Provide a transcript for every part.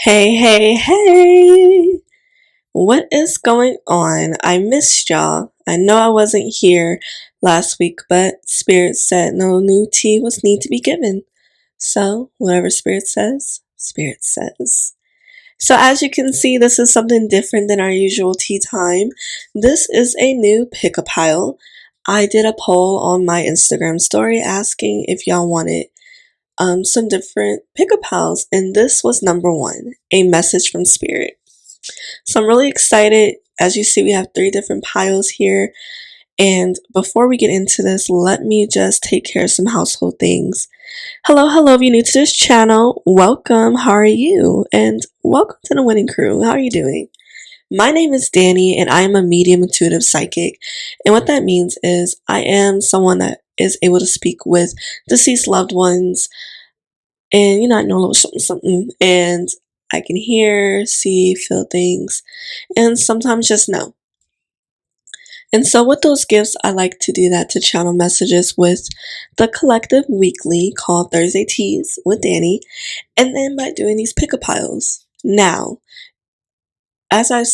Hey, hey, hey! What is going on? I missed y'all. I know I wasn't here last week, but Spirit said no new tea was need to be given. So, whatever Spirit says, Spirit says. So, as you can see, this is something different than our usual tea time. This is a new pick a pile. I did a poll on my Instagram story asking if y'all wanted some different pick-up piles, and this was number one, a message from Spirit. So I'm really excited. As you see, we have three different piles here. And before we get into this, let me just take care of some household things. Hello, hello, if you're new to this channel, welcome. How are you? And welcome to the winning crew. How are you doing? My name is Dani, and I am a medium intuitive psychic. And what that means is I am someone that is able to speak with deceased loved ones, and I know a little something something, and I can hear, see, feel things, and sometimes just know. And so with those gifts, I like to do that, to channel messages with the collective weekly called Thursday Teas with Dani, and then by doing these pick a piles. Now, as I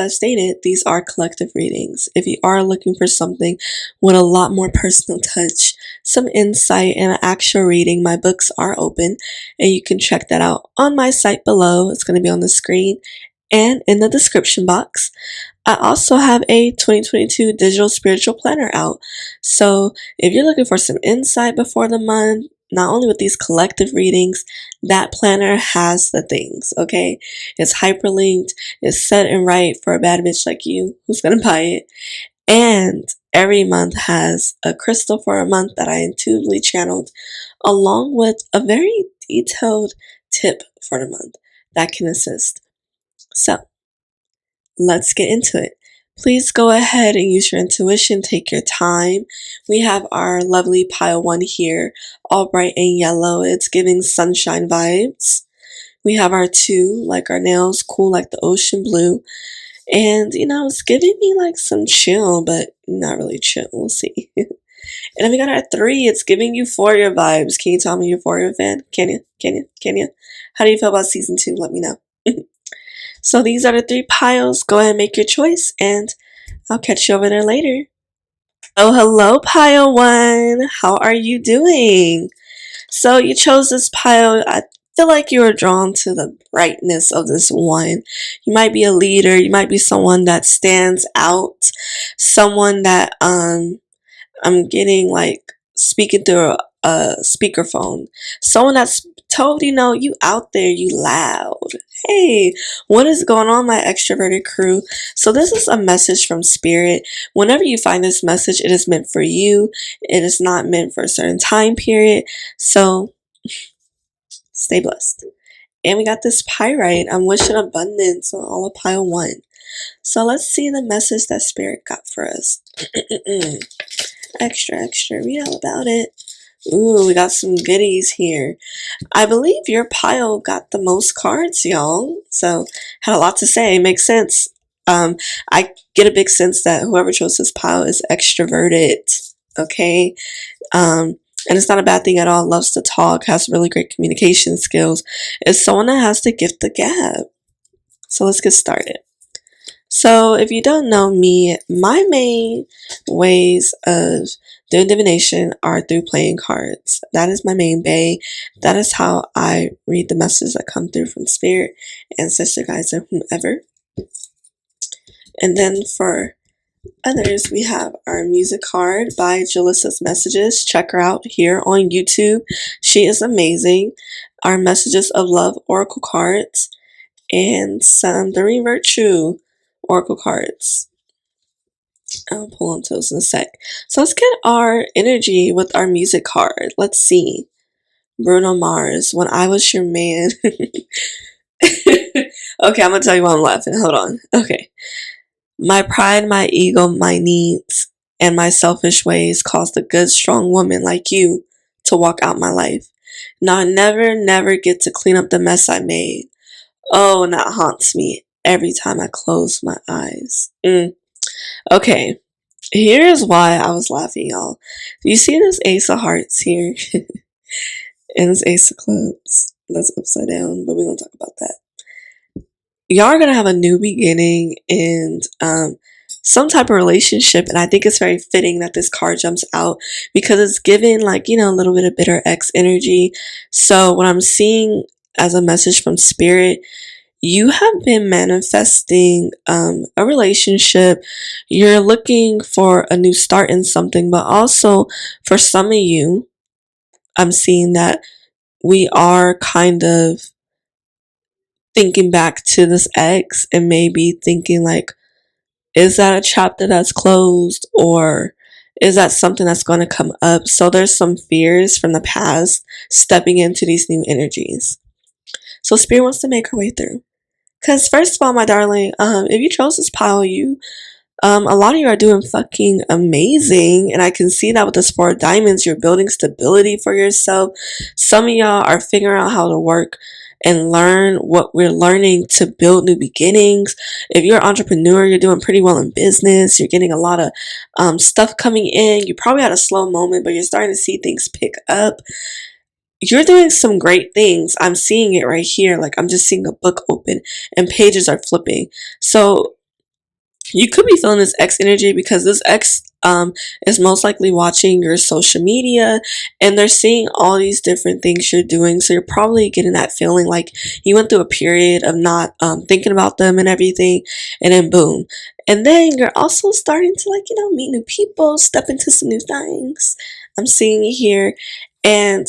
stated, these are collective readings. If you are looking for something with a lot more personal touch, some insight, and an actual reading, my books are open, and you can check that out on my site below. It's going to be on the screen and in the description box. I also have a 2022 digital spiritual planner out. So if you're looking for some insight before the month, not only with these collective readings, that planner has the things, okay? It's hyperlinked, it's set and right for a bad bitch like you who's gonna buy it. And every month has a crystal for a month that I intuitively channeled, along with a very detailed tip for the month that can assist. So let's get into it. Please go ahead and use your intuition. Take your time. We have our lovely pile one here, all bright and yellow. It's giving sunshine vibes. We have our two, like our nails, cool like the ocean blue. And, it's giving me like some chill, but not really chill. We'll see. And then we got our three. It's giving euphoria vibes. Can you tell me you're a euphoria fan? Can you? Can you? Can you? How do you feel about season 2? Let me know. So these are the three piles. Go ahead and make your choice, and I'll catch you over there later. Oh, hello, pile one. How are you doing? So you chose this pile. I feel like you were drawn to the brightness of this one. You might be a leader. You might be someone that stands out. Someone that I'm getting like speaking through a speakerphone. Someone that's told you out there, you loud. Hey, what is going on, my extroverted crew? So this is a message from Spirit. Whenever you find this message, it is meant for you. It is not meant for a certain time period. So stay blessed. And we got this pyrite. I'm wishing abundance on all of pile one. So let's see the message that Spirit got for us. Extra, extra. Read all about it. Ooh, we got some goodies here. I believe your pile got the most cards, y'all. So, had a lot to say. Makes sense. I get a big sense that whoever chose this pile is extroverted. Okay? And it's not a bad thing at all. Loves to talk, has really great communication skills. Is someone that has the gift of gab. So, let's get started. So, if you don't know me, my main ways of doing divination are through playing cards. That is my main bay. That is how I read the messages that come through from Spirit, ancestor guides, and whomever. And then for others, we have our music card by Jalissa's Messages. Check her out here on YouTube. She is amazing. Our Messages of Love Oracle cards, and some Doreen Virtue Oracle cards. I'll pull on those in a sec. So let's get our energy with our music card. Let's see. Bruno Mars, When I Was Your Man. Okay, I'm gonna tell you why I'm laughing. Hold on. Okay. My pride, my ego, my needs, and my selfish ways caused a good, strong woman like you to walk out my life. Now I never get to clean up the mess I made. Oh, and that haunts me every time I close my eyes. Okay, here's why I was laughing, y'all. You see this Ace of Hearts here? And this Ace of Clubs. That's upside down, but we're gonna talk about that. y'all are gonna have a new beginning and some type of relationship, and I think it's very fitting that this card jumps out because it's giving, like, a little bit of bitter ex energy. So what I'm seeing as a message from spirit, you have been manifesting a relationship. You're looking for a new start in something, but also for some of you, I'm seeing that we are kind of thinking back to this ex and maybe thinking like, is that a chapter that's closed, or is that something that's going to come up? So there's some fears from the past stepping into these new energies. So spirit wants to make her way through. Because first of all, my darling, if you chose this pile, a lot of you are doing fucking amazing, and I can see that with this Four of Diamonds. You're building stability for yourself. Some of y'all are figuring out how to work and learn what we're learning to build new beginnings. If you're an entrepreneur, you're doing pretty well in business. You're getting a lot of stuff coming in. You probably had a slow moment, but you're starting to see things pick up. You're doing some great things. I'm seeing it right here. Like, I'm just seeing a book open and pages are flipping. So you could be feeling this X energy because this X is most likely watching your social media, and they're seeing all these different things you're doing. So you're probably getting that feeling like you went through a period of not thinking about them and everything, and then boom. And then you're also starting to, like, meet new people, step into some new things. I'm seeing it here. And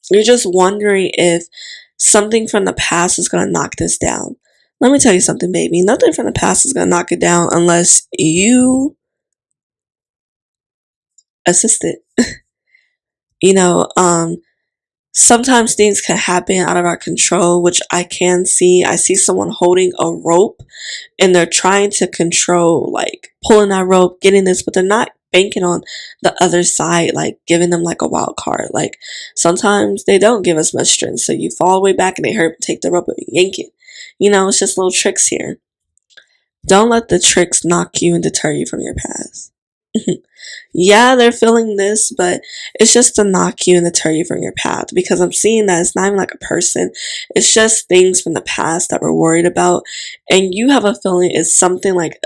you're just wondering if something from the past is going to knock this down. Let me tell you something, baby. Nothing from the past is going to knock it down unless you assist it. you know, um, Sometimes things can happen out of our control, which I can see. I see someone holding a rope and they're trying to control, like pulling that rope, getting this, but they're not banking on the other side, like giving them like a wild card. Like sometimes they don't give us much strength. So you fall way back and they hurt, take the rope and yank it. It's just little tricks here. Don't let the tricks knock you and deter you from your past. Yeah, they're feeling this, but it's just to knock you and deter you from your path, because I'm seeing that it's not even like a person. It's just things from the past that we're worried about. And you have a feeling it's something like,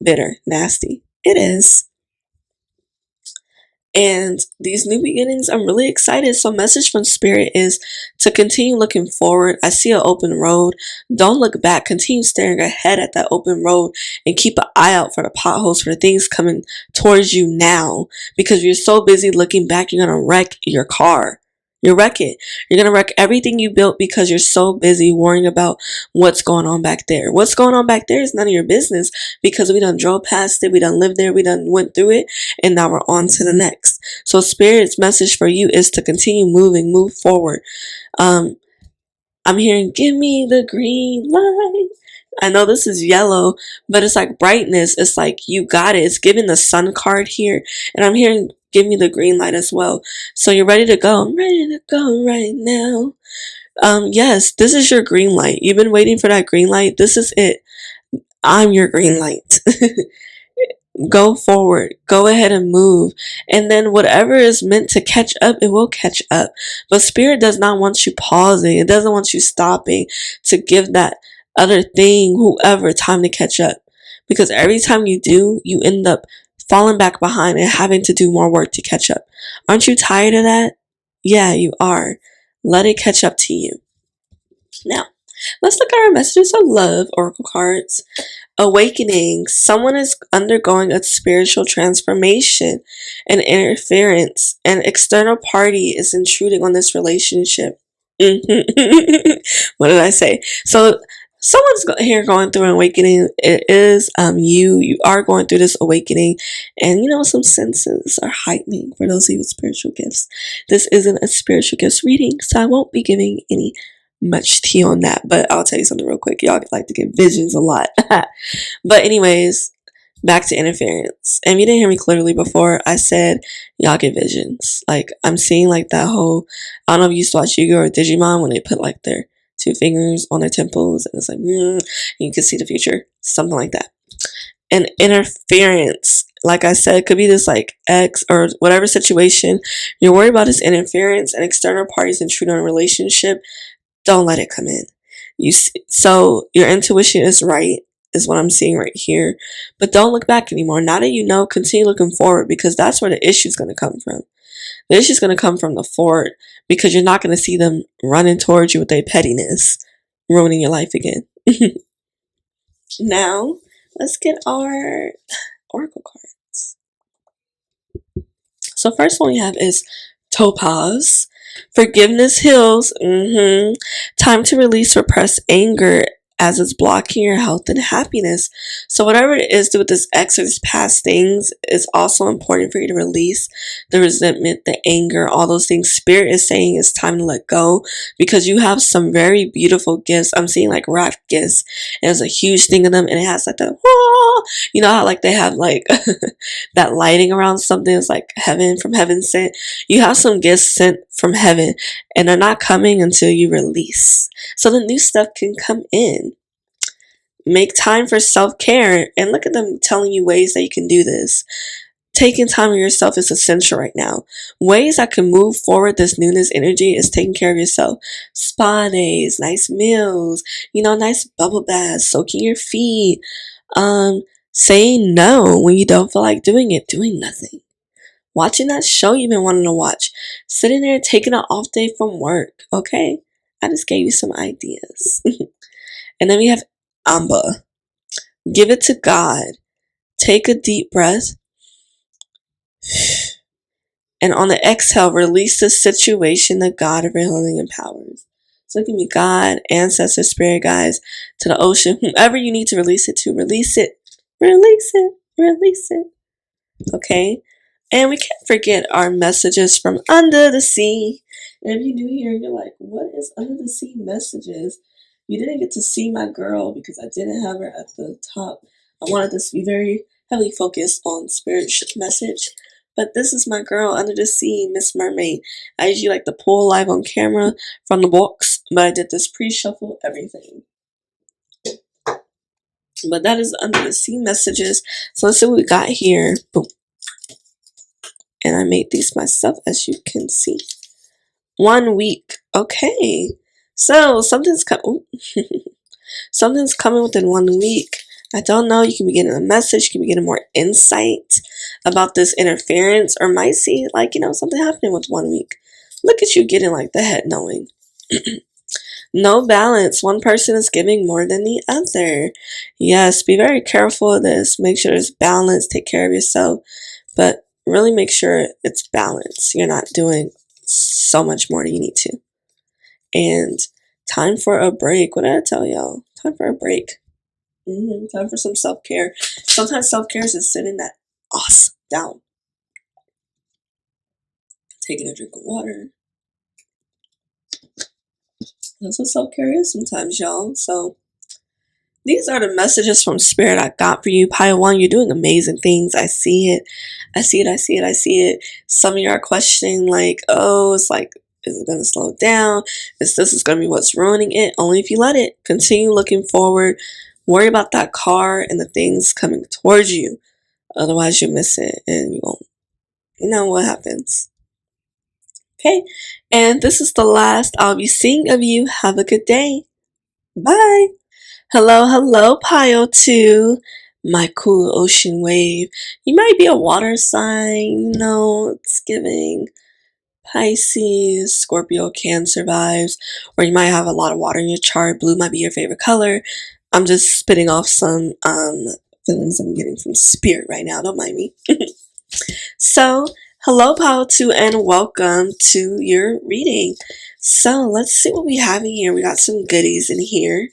bitter, nasty. It is. And these new beginnings, I'm really excited. So message from spirit is to continue looking forward. I see an open road. Don't look back. Continue staring ahead at that open road and keep an eye out for the potholes, for things coming towards you now. Because if you're so busy looking back, you're going to wreck your car. You'll wreck it. You're going to wreck everything you built because you're so busy worrying about what's going on back there. What's going on back there is none of your business, because we done drove past it. We done lived there. We done went through it. And now we're on to the next. So Spirit's message for you is to continue moving, move forward. I'm hearing, give me the green light. I know this is yellow, but it's like brightness. It's like, you got it. It's giving the sun card here. And I'm hearing, give me the green light as well. So you're ready to go. I'm ready to go right now. Yes, this is your green light. You've been waiting for that green light. This is it. I'm your green light. Go forward, go ahead and move, and then whatever is meant to catch up, it will catch up. But spirit does not want you pausing. It doesn't want you stopping to give that other thing, whoever, time to catch up, because every time you do, you end up falling back behind and having to do more work to catch up. Aren't you tired of that? Yeah, you are. Let it catch up to you. Now, let's look at our messages of love oracle cards. Awakening. Someone is undergoing a spiritual transformation and interference. An external party is intruding on this relationship. What did I say? So someone's here going through an awakening. It is you. You are going through this awakening, and some senses are heightening for those of you with spiritual gifts. This isn't a spiritual gifts reading, so I won't be giving any much tea on that, but I'll tell you something real quick. Y'all like to get visions a lot. But anyways, back to interference. And if you didn't hear me clearly before, I said y'all get visions. Like, I'm seeing like that whole, I don't know if you used to watch Yu-Gi-Oh! Or Digimon, when they put like their two fingers on their temples and it's like, and you can see the future. Something like that. And interference, like I said, could be this like ex or whatever situation. You're worried about this interference and external parties intrude on a relationship. Don't let it come in. So your intuition is right, is what I'm seeing right here. But don't look back anymore. Now that you know, continue looking forward, because that's where the issue is going to come from. The issue is going to come from the forward, because you're not going to see them running towards you with their pettiness, ruining your life again. Now, let's get our oracle cards. So first one we have is Topaz. Forgiveness heals. Time to release repressed anger as it's blocking your health and happiness. So whatever it is, do with this ex or this past things, it's also important for you to release the resentment, the anger, all those things. Spirit is saying it's time to let go, because you have some very beautiful gifts. I'm seeing like rock gifts, and there's a huge thing in them, and it has like the, you know how like they have like that lighting around something. It's like heaven, from heaven sent. You have some gifts sent from heaven, and they're not coming until you release, so the new stuff can come in. Make time for self-care, and look at them telling you ways that you can do this. Taking time for yourself is essential right now. Ways that can move forward this newness energy is taking care of yourself. Spa days, nice meals, nice bubble baths, soaking your feet, saying no when you don't feel like doing it, doing nothing. Watching that show you've been wanting to watch. Sitting there taking an off day from work. Okay? I just gave you some ideas. And then we have Amba. Give it to God. Take a deep breath. And on the exhale, release the situation, the God of your healing and powers. So it can be God, ancestor, spirit guides, to the ocean, whomever you need to release it to. Release it. Release it. Release it. Okay? And we can't forget our messages from under the sea. And if you do hear, you're like, what is under the sea messages? You didn't get to see my girl because I didn't have her at the top. I wanted this to be very heavily focused on spirit message. But this is my girl under the sea, Miss Mermaid. I usually like to pull live on camera from the box, but I did this pre-shuffle, everything. But that is under the sea messages. So let's see what we got here. Boom. And I made these myself, as you can see. 1 week. Okay. So something's something's coming within 1 week. I don't know. You can be getting a message. You can be getting more insight about this interference, or might see like, something happening with 1 week. Look at you getting like the head knowing. No balance. One person is giving more than the other. Yes, be very careful of this. Make sure there's balance. Take care of yourself. But really make sure it's balanced. You're not doing so much more than you need to. And time for a break. What did I tell y'all? Time for a break. Time for some self-care. Sometimes self-care is just sitting that ass down. Taking a drink of water. That's what self-care is sometimes, y'all. So these are the messages from Spirit I got for you. Pile 1, you're doing amazing things. I see it. I see it. I see it. I see it. Some of you are questioning like, oh, it's like, is it going to slow down? This is going to be what's ruining it? Only if you let it. Continue looking forward. Worry about that car and the things coming towards you. Otherwise, you'll miss it and you won't. You know what happens. Okay. And this is the last I'll be seeing of you. Have a good day. Bye. Hello, hello, Pile 2. My cool ocean wave. You might be a water sign. It's giving Pisces, Scorpio, Cancer vibes, or you might have a lot of water in your chart. Blue might be your favorite color. I'm just spitting off some feelings I'm getting from Spirit right now. Don't mind me. So, hello, Pile 2, and welcome to your reading. So, let's see what we have in here. We got some goodies in here,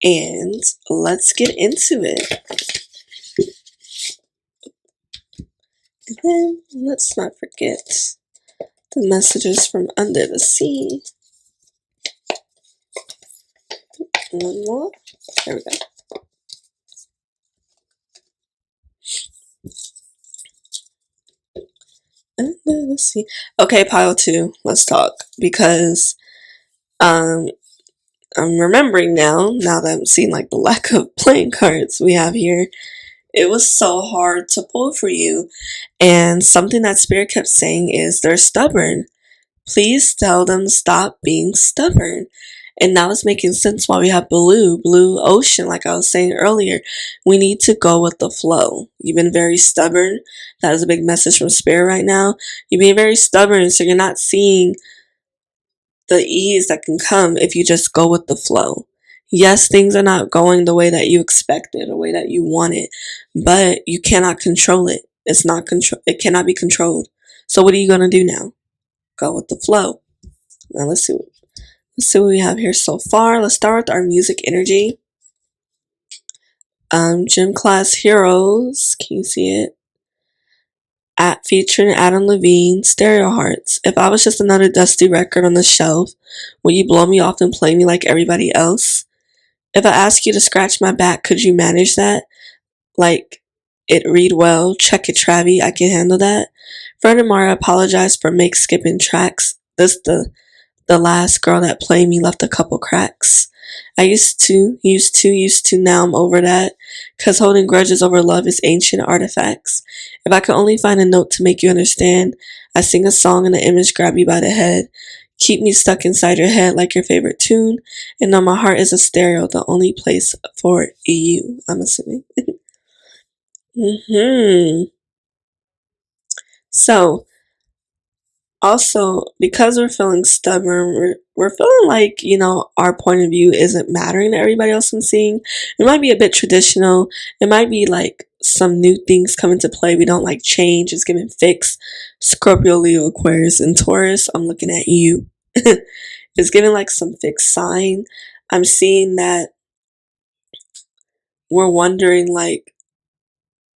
and let's get into it. And then, let's not forget the messages from under the sea. One more. There we go. Under the sea. Okay, Pile 2, let's talk. Because I'm remembering now that I'm seeing like the lack of playing cards we have here. It was so hard to pull for you. And something that Spirit kept saying is they're stubborn. Please tell them stop being stubborn. And now it's making sense why we have blue ocean, like I was saying earlier. We need to go with the flow. You've been very stubborn. That is a big message from Spirit right now. You're being very stubborn, so you're not seeing the ease that can come if you just go with the flow. Yes, things are not going the way that you expected, the way that you want it, but you cannot control it. It's not control. It cannot be controlled. So what are you gonna do now? Go with the flow. Now let's see. Let's see what we have here so far. Let's start with our music energy. Gym Class Heroes. Can you see it? Featuring Adam Levine, Stereo Hearts. If I was just another dusty record on the shelf, would you blow me off and play me like everybody else? If I ask you to scratch my back, could you manage that? Like, it read well. Check it, Travi. I can handle that. Furthermore, I apologize for skipping tracks. The last girl that played me left a couple cracks. I used to, now I'm over that. 'Cause holding grudges over love is ancient artifacts. If I could only find a note to make you understand, I sing a song and the image grab you by the head. Keep me stuck inside your head like your favorite tune. And now my heart is a stereo, the only place for you, I'm assuming. So, also, because we're feeling stubborn, we're feeling like, our point of view isn't mattering to everybody else I'm seeing. It might be a bit traditional. It might be like some new things come into play. We don't like change. It's giving fixed. Scorpio, Leo, Aquarius, and Taurus. I'm looking at you. It's giving like some fixed sign. I'm seeing that we're wondering like,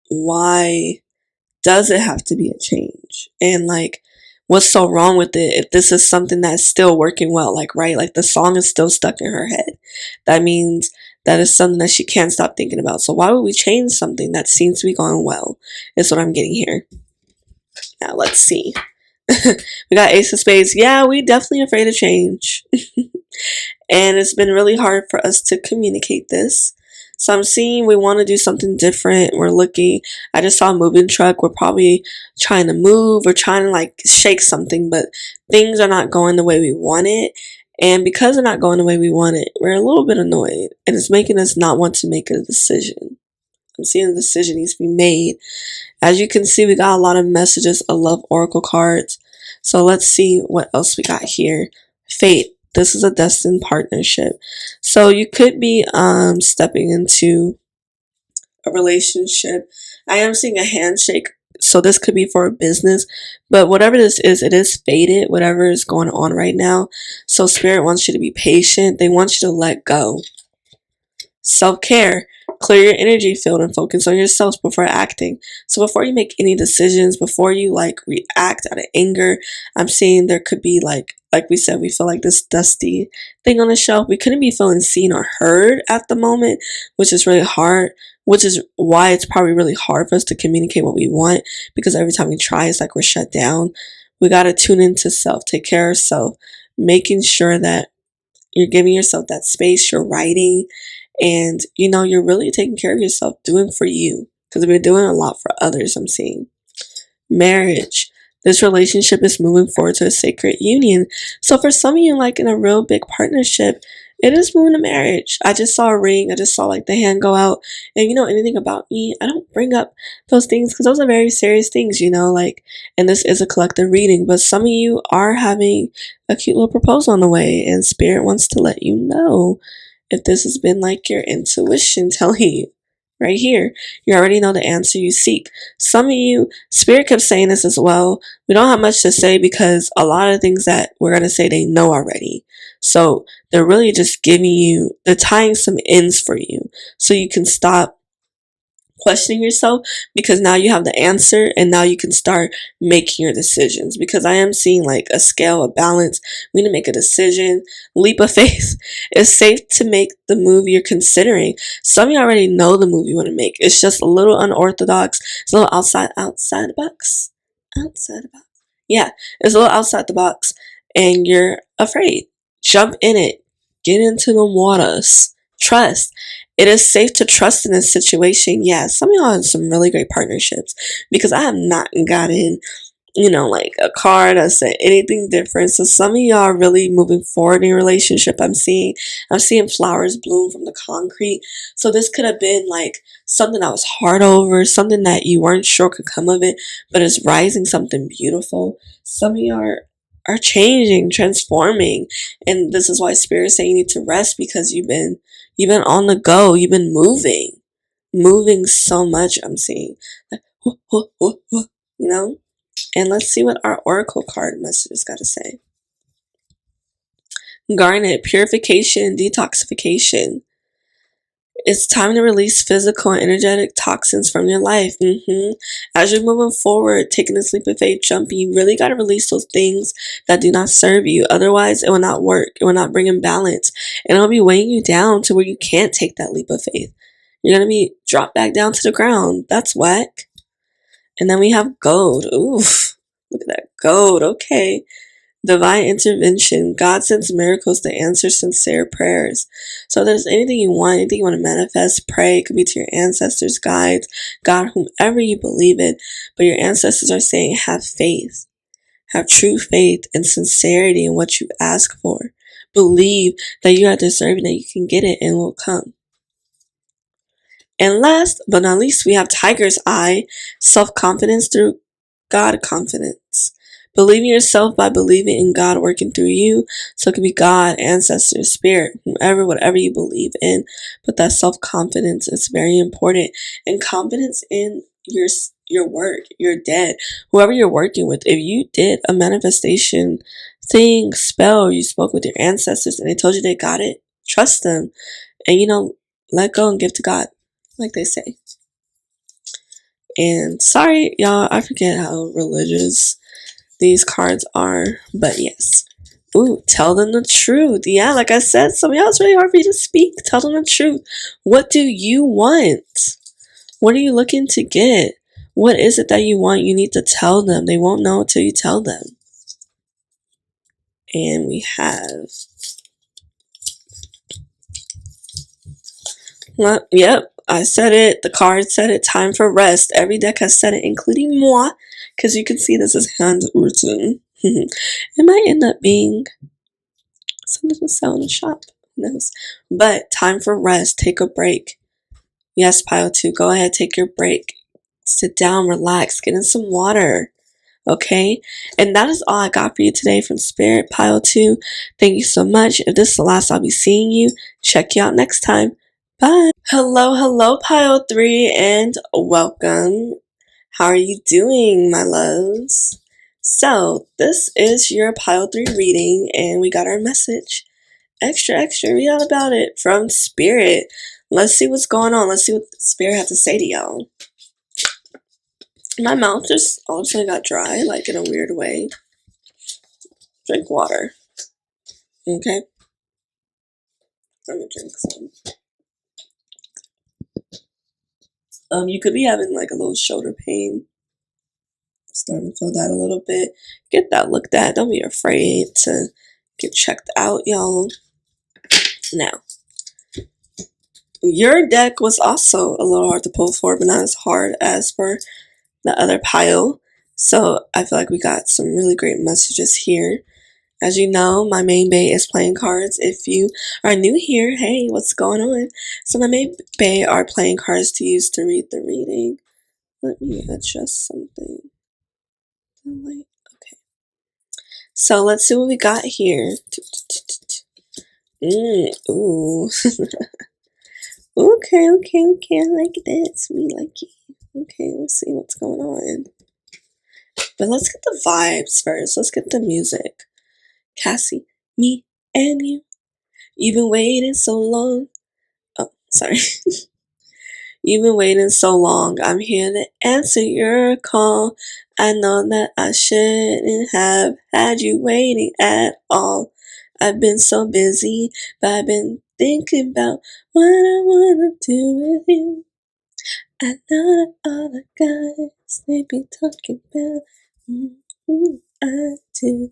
why does it have to be a change? And like, what's so wrong with it if this is something that's still working well? Like, right? Like the song is still stuck in her head. That means that is something that she can't stop thinking about. So why would we change something that seems to be going well? Is what I'm getting here. Now let's see. We got Ace of Spades. Yeah, we definitely afraid of change. And it's been really hard for us to communicate this. So I'm seeing we want to do something different. We're looking. I just saw a moving truck. We're probably trying to move or trying to like shake something, but things are not going the way we want it. And because they're not going the way we want it, we're a little bit annoyed. And it's making us not want to make a decision. I'm seeing a decision needs to be made. As you can see, we got a lot of messages of love oracle cards. So let's see what else we got here. Fate. This is a destined partnership. So you could be stepping into a relationship. I am seeing a handshake. So this could be for a business. But whatever this is, it is fated. Whatever is going on right now. So Spirit wants you to be patient. They want you to let go. Self-care. Clear your energy field and focus on yourself before acting. So before you make any decisions, before you like react out of anger, I'm seeing there could be like we said, we feel like this dusty thing on the shelf. We couldn't be feeling seen or heard at the moment, which is really hard, which is why it's probably really hard for us to communicate what we want, because every time we try, it's like we're shut down. We got to tune into self, take care of self, making sure that you're giving yourself that space, you're writing, and you're really taking care of yourself, doing for you, because we're doing a lot for others. I'm seeing marriage. This relationship is moving forward to a sacred union. So for some of you, like in a real big partnership, it is moving to marriage. I just saw a ring. I just saw like the hand go out. And anything about me, I don't bring up those things because those are very serious things, like, and this is a collective reading, but some of you are having a cute little proposal on the way, and Spirit wants to let you know if this has been like your intuition telling you. Right here, you already know the answer you seek. Some of you, Spirit kept saying this as well. We don't have much to say because a lot of things that we're going to say they know already. So they're really just they're tying some ends for you so you can stop questioning yourself, because now you have the answer and now you can start making your decisions. Because I am seeing like a scale, a balance. We need to make a decision. Leap of faith. It's safe to make the move you're considering. Some of you already know the move you want to make. It's just a little unorthodox. It's a little outside the box. Outside the box. Yeah, it's a little outside the box and you're afraid. Jump in it. Get into the waters. Trust. It is safe to trust in this situation. Yeah, some of y'all have some really great partnerships, because I have not gotten like a card that said anything different. So some of y'all are really moving forward in your relationship. I'm seeing flowers bloom from the concrete. So this could have been like something that was hard over, something that you weren't sure could come of it, but it's rising something beautiful. Some of y'all are changing, transforming, and this is why Spirit is saying you need to rest, because you've been on the go, you've been moving so much. I'm seeing like you know. And let's see what our oracle card message has got to say. Garnet, purification, detoxification. It's time to release physical and energetic toxins from your life. As you're moving forward, taking this leap of faith, jumping, you really got to release those things that do not serve you. Otherwise, it will not work. It will not bring in balance. And it'll be weighing you down to where you can't take that leap of faith. You're going to be dropped back down to the ground. That's whack. And then we have gold. Oof. Look at that gold. Okay. Divine intervention. God sends miracles to answer sincere prayers. So if there's anything you want, anything you want to manifest, pray. It could be to your ancestors, guides, God, whomever you believe in. But your ancestors are saying, have faith. Have true faith and sincerity in what you ask for. Believe that you are deserving, that you can get it and it will come. And last but not least, we have Tiger's Eye, self-confidence through God confidence. Believe in yourself by believing in God working through you. So it could be God, ancestors, spirit, whoever, whatever you believe in. But that self-confidence is very important. And confidence in your work, your dead, whoever you're working with. If you did a manifestation thing, spell, you spoke with your ancestors and they told you they got it, trust them. And let go and give to God, like they say. And sorry, y'all, I forget how religious these cards are, but yes. Ooh, tell them the truth. Yeah, like I said, some of y'all, it's really hard for you to speak. Tell them the truth. What do you want? What are you looking to get? What is it that you want? You need to tell them. They won't know until you tell them. And we have... Well, yep, I said it. The card said it. Time for rest. Every deck has said it, including moi, because you can see this is handwritten. It might end up being something to sell in a shop. Who knows? But time for rest. Take a break. Yes, Pile 2, go ahead, take your break. Sit down, relax, get in some water. Okay? And that is all I got for you today from Spirit, Pile 2. Thank you so much. If this is the last I'll be seeing you, check you out next time. Bye. Hello, Pile 3, and welcome. How are you doing, my loves? So, this is your Pile 3 reading, and we got our message. Extra, read all about it from Spirit. Let's see what's going on. Let's see what Spirit had to say to y'all. My mouth just all of a sudden got dry, like in a weird way. Drink water. Okay? Let me drink some. You could be having like a little shoulder pain. Starting to feel that a little bit. Get that looked at. Don't be afraid to get checked out, y'all. Now, your deck was also a little hard to pull for, but not as hard as for the other pile. So I feel like we got some really great messages here. As you know, my main bay is playing cards. If you are new here, hey, what's going on? So my main bay are playing cards to use to read the reading. Let me adjust something. Okay. So let's see what we got here. Ooh. Okay. I like this. We like it. Okay, let's see what's going on. But let's get the vibes first. Let's get the music. Cassie, me, and you. You've been waiting so long. Oh, sorry. You've been waiting so long. I'm here to answer your call. I know that I shouldn't have had you waiting at all. I've been so busy, but I've been thinking about what I want to do with you. I know that all the guys, they be talking about I do.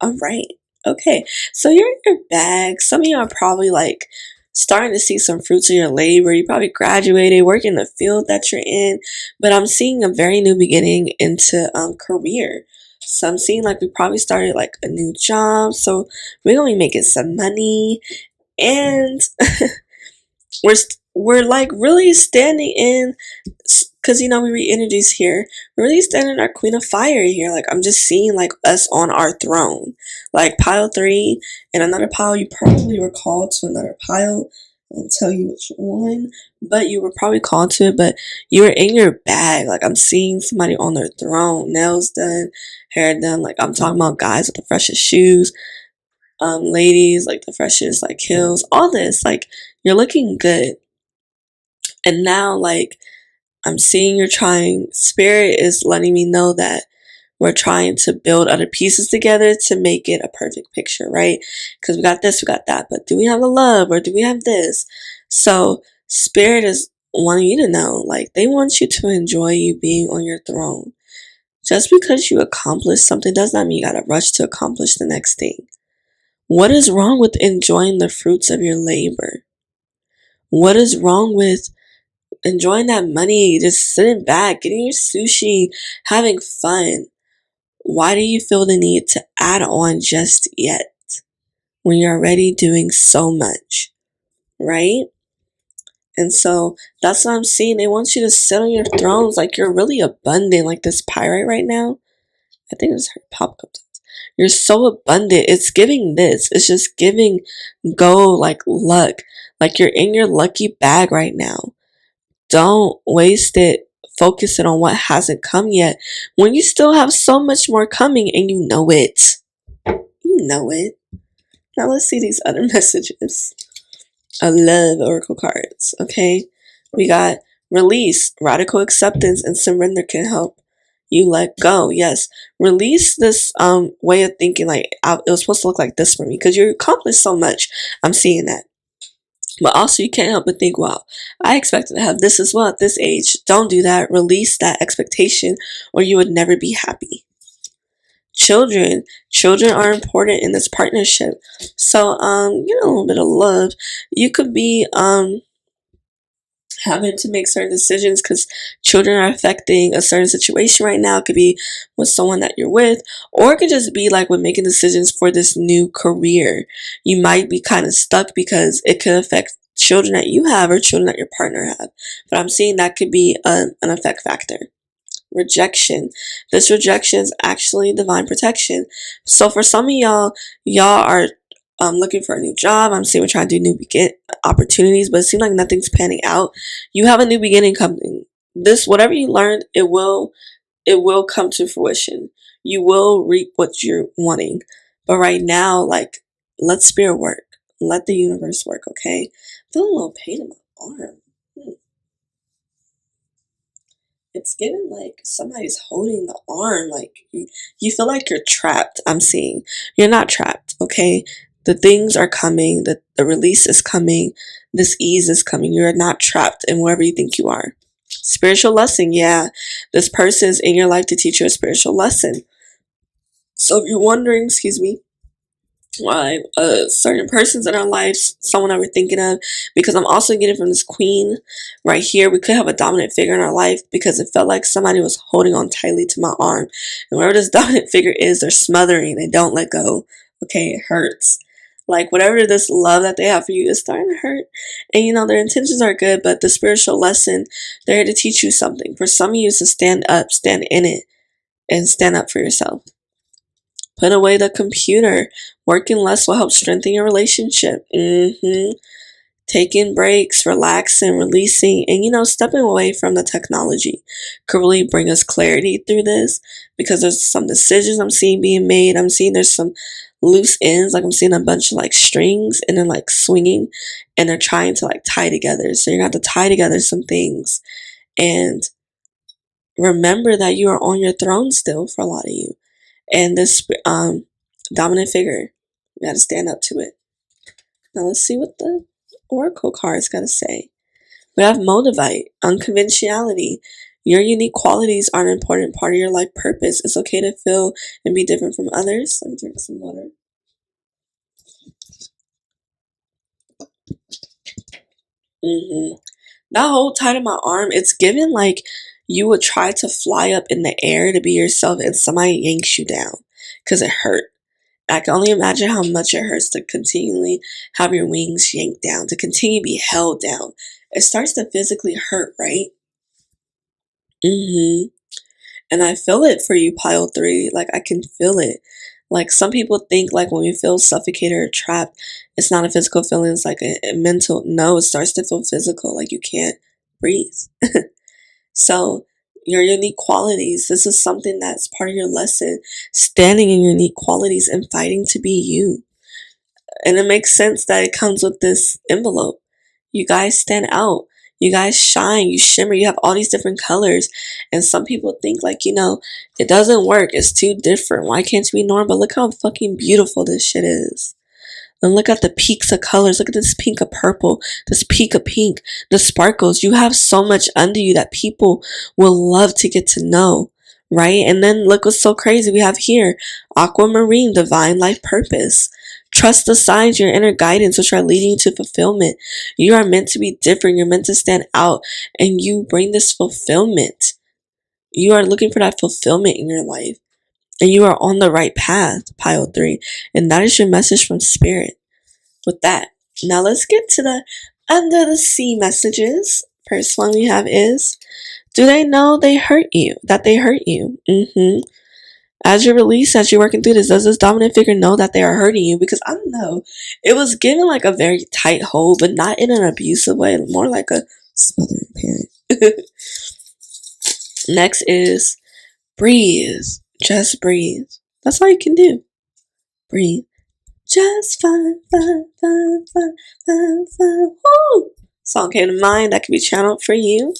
Alright. Okay. So you're in your bag. Some of y'all are probably like starting to see some fruits of your labor. You probably graduated, work in the field that you're in, but I'm seeing a very new beginning into career. So I'm seeing like we probably started like a new job, so we're gonna be making some money, and we're like really standing in, because we read energies here. We're really standing our queen of fire here. Like I'm just seeing like us on our throne, like pile 3 and another pile. You probably were called to another pile. I won't tell you which one, but you were probably called to it. But you were in your bag. Like I'm seeing somebody on their throne, nails done, hair done. Like I'm talking about guys with the freshest shoes, ladies like the freshest like heels. All this, like you're looking good. And now, like, I'm seeing you're trying, Spirit is letting me know that we're trying to build other pieces together to make it a perfect picture, right? Because we got this, we got that, but do we have the love or do we have this? So, Spirit is wanting you to know, like, they want you to enjoy you being on your throne. Just because you accomplished something does not mean you gotta rush to accomplish the next thing. What is wrong with enjoying the fruits of your labor? What is wrong with enjoying that money, just sitting back, getting your sushi, having fun? Why do you feel the need to add on just yet when you're already doing so much, right? And so that's what I'm seeing. They want you to sit on your thrones like you're really abundant, like this pyrite right now. I think it's her pop up. You're so abundant. It's giving this. It's just giving go like luck. Like you're in your lucky bag right now. Don't waste it focusing on what hasn't come yet when you still have so much more coming and you know it. You know it. Now let's see these other messages. I love Oracle cards, okay? We got release, radical acceptance, and surrender can help you let go. Yes, release this way of thinking. Like it was supposed to look like this for me because you accomplished so much. I'm seeing that. But also, you can't help but think, wow, I expected to have this as well at this age. Don't do that. Release that expectation, or you would never be happy. Children are important in this partnership. So, a little bit of love. You could be having to make certain decisions because children are affecting a certain situation right now. It could be with someone that you're with, or it could just be like with making decisions for this new career. You might be kind of stuck because it could affect children that you have or children that your partner have. But I'm seeing that could be an effect factor. Rejection. This rejection is actually divine protection. So for some of y'all are looking for a new job. I'm saying we're trying to do new opportunities, but it seems like nothing's panning out. You have a new beginning coming. This, whatever you learned, it will come to fruition. You will reap what you're wanting. But right now, like, let spirit work. Let the universe work, okay? I feel a little pain in my arm. It's given like somebody's holding the arm. Like you feel like you're trapped. I'm seeing. You're not trapped, okay? The things are coming. The release is coming. This ease is coming. You're not trapped in wherever you think you are. Spiritual lesson, yeah. This person is in your life to teach you a spiritual lesson. So if you're wondering, excuse me, why certain persons in our lives, someone that we're thinking of, because I'm also getting from this queen right here. We could have a dominant figure in our life because it felt like somebody was holding on tightly to my arm, and wherever this dominant figure is, they're smothering. They don't let go. Okay, it hurts. Like whatever this love that they have for you is starting to hurt, and their intentions are good, but the spiritual lesson, they're here to teach you something. For some of you, is to stand up, stand in it, and stand up for yourself. Put away the computer. Working less will help strengthen your relationship. Taking breaks, relaxing, releasing, and stepping away from the technology could really bring us clarity through this, because there's some decisions I'm seeing being made. I'm seeing there's some loose ends. Like I'm seeing a bunch of like strings and then like swinging, and they're trying to like tie together. So you're going to have to tie together some things, and remember that you are on your throne still for a lot of you. And this dominant figure, you got to stand up to it. Now let's see what the oracle cards got to say. We have motivate, unconventionality. Your unique qualities are an important part of your life purpose. It's okay to feel and be different from others. Let me drink some water. Mm-hmm. That whole tie to my arm, it's given like you would try to fly up in the air to be yourself and somebody yanks you down because it hurt. I can only imagine how much it hurts to continually have your wings yanked down, to continue to be held down. It starts to physically hurt, right? Mm-hmm. And I feel it for you, pile three. Like, I can feel it. Like, some people think, like, when we feel suffocated or trapped, it's not a physical feeling, it's like a mental. No, it starts to feel physical. Like, you can't breathe. So, your unique qualities, this is something that's part of your lesson. Standing in your unique qualities and fighting to be you. And it makes sense that it comes with this envelope. You guys stand out. You guys shine. You shimmer. You have all these different colors. And some people think, like, it doesn't work. It's too different. Why can't you be normal? But look how fucking beautiful this shit is. And look at the peaks of colors. Look at this pink of purple, this peak of pink, the sparkles. You have so much under you that people will love to get to know, right? And then look what's so crazy we have here. Aquamarine, divine life purpose. Trust the signs, your inner guidance, which are leading you to fulfillment. You are meant to be different. You're meant to stand out, and you bring this fulfillment. You are looking for that fulfillment in your life. And you are on the right path, pile three. And that is your message from spirit. With that, now let's get to the under the sea messages. First one we have is, do they know they hurt you? That they hurt you? As you release, as you're working through this, does this dominant figure know that they are hurting you? Because I don't know. It was given like a very tight hold, but not in an abusive way, more like a smothering parent. Next is breathe. Just breathe. That's all you can do. Breathe. Just fine, fine, fine, fine, fine, fine. Woo! Song came to mind that can be channeled for you.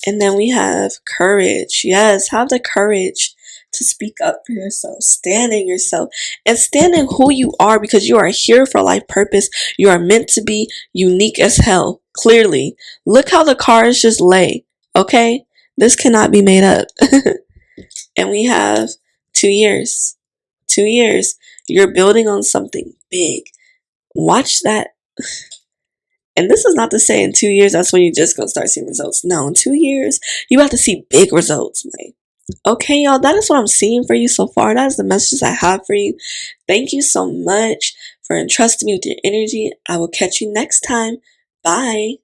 And then we have courage. Yes, have the courage to speak up for yourself. Stand in yourself and stand in who you are, because you are here for life purpose. You are meant to be unique as hell. Clearly. Look how the cards just lay. Okay? This cannot be made up. And we have 2 years. 2 years. You're building on something big. Watch that. And this is not to say in 2 years, that's when you're just going to start seeing results. No, in 2 years, you have to see big results, man. Okay, y'all, that is what I'm seeing for you so far. That is the messages I have for you. Thank you so much for entrusting me with your energy. I will catch you next time. Bye.